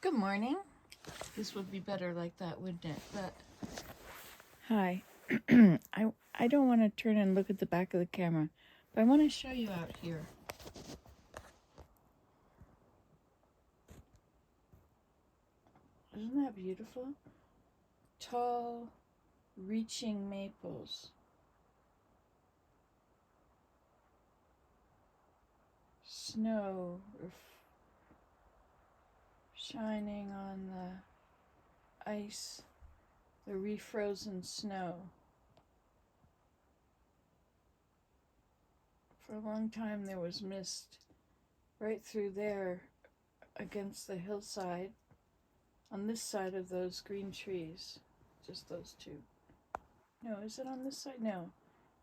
Good morning. This would be better like that, wouldn't it? But hi. I don't want to turn and look at the back of the camera, but I want to show you out here. Isn't that beautiful? Tall, reaching maples. Snow shining on the ice, the refrozen snow. For a long time there was mist right through there against the hillside on this side of those green trees. Just those two. No, is it on this side? No.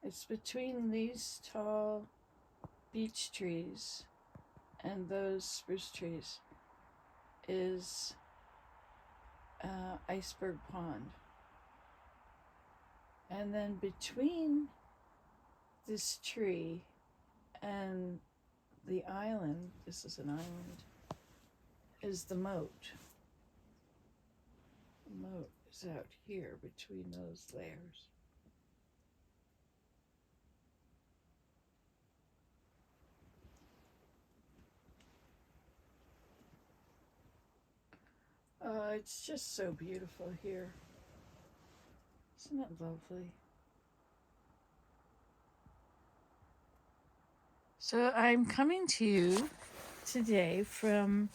It's between these tall beech trees and those spruce trees is Iceberg Pond. And then between this tree and the island, this is an island, is the moat. The moat is out here between those layers. It's just so beautiful here. Isn't it lovely? So I'm coming to you today from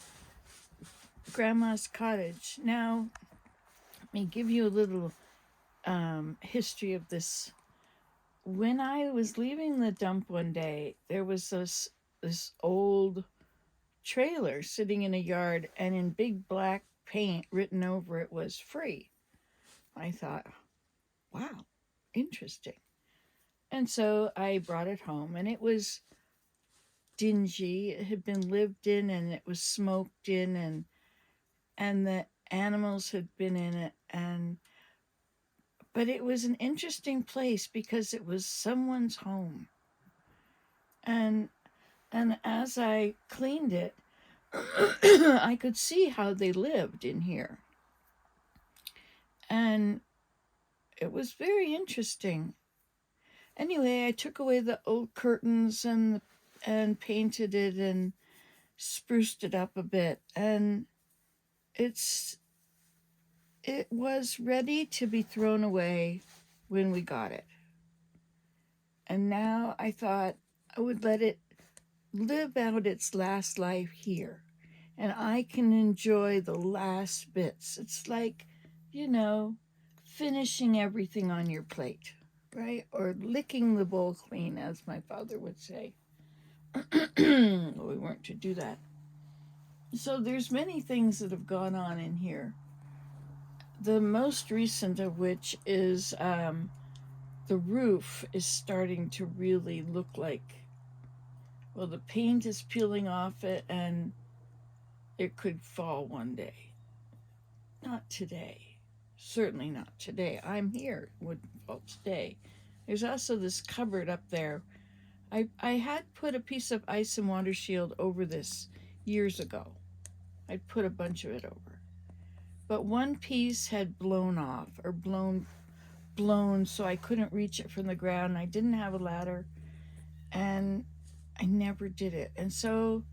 Grandma's cottage. Now, let me give you a little history of this. When I was leaving the dump one day, there was this old trailer sitting in a yard, and in big black paint written over it was free. I thought, wow, interesting. And so I brought it home, and it was dingy. It had been lived in, and it was smoked in, and the animals had been in it, but it was an interesting place because it was someone's home. And as I cleaned it, I could see how they lived in here. And it was very interesting. Anyway, I took away the old curtains and painted it and spruced it up a bit, and it was ready to be thrown away when we got it. And now I thought I would let it live out its last life here, and I can enjoy the last bits. It's like, finishing everything on your plate, right? Or licking the bowl clean, as my father would say. We weren't to do that. So there's many things that have gone on in here. The most recent of which is the roof is starting to really look like, well, the paint is peeling off it and it could fall one day. Not today. Certainly not today. I'm here. It wouldn't fall today. There's also this cupboard up there. I had put a piece of ice and water shield over this years ago. I'd put a bunch of it over. But one piece had blown off, or blown, so I couldn't reach it from the ground. I didn't have a ladder, and I never did it. And so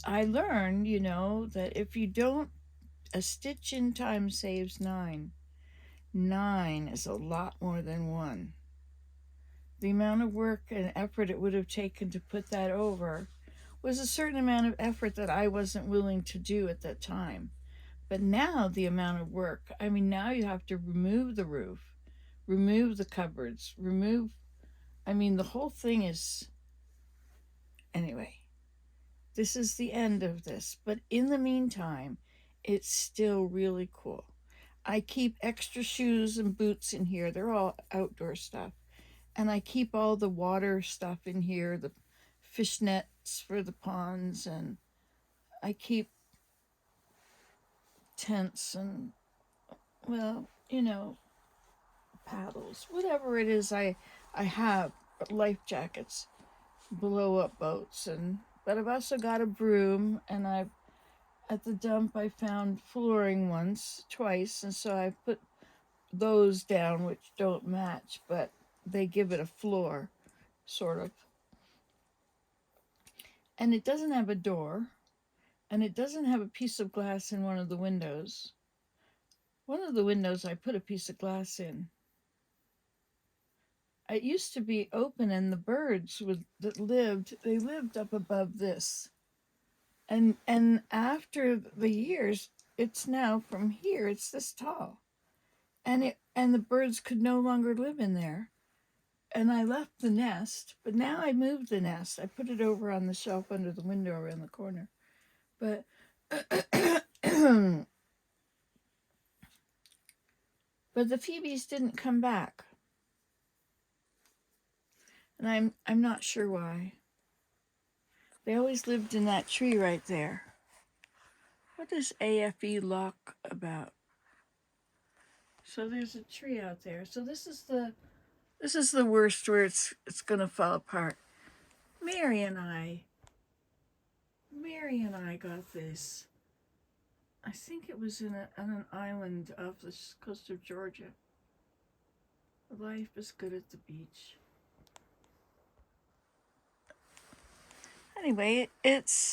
I learned, that if you don't, a stitch in time saves 9. 9 is a lot more than 1. The amount of work and effort it would have taken to put that over was a certain amount of effort that I wasn't willing to do at that time. But now the amount of work, now you have to remove the roof, remove the cupboards, the whole thing is, anyway, this is the end of this. But in the meantime, it's still really cool. I keep extra shoes and boots in here. They're all outdoor stuff. And I keep all the water stuff in here, the fish nets for the ponds, and I keep tents and, paddles, whatever it is I have, life jackets, blow up boats, but I've also got a broom, and I've at the dump I found flooring twice, and so I put those down, which don't match, but they give it a floor, sort of. And it doesn't have a door, and it doesn't have a piece of glass in one of the windows. One of the windows I put a piece of glass in. It used to be open, and the birds that lived up above this. And after the years, it's now from here, it's this tall. And the birds could no longer live in there. And I left the nest, but now I moved the nest. I put it over on the shelf under the window around the corner. But but the Phoebes didn't come back. And I'm not sure why. They always lived in that tree right there. What is AFE lock about? So there's a tree out there. So this is the worst where it's gonna fall apart. Mary and I got this. I think it was on an island off the coast of Georgia. Life is good at the beach. Anyway, it's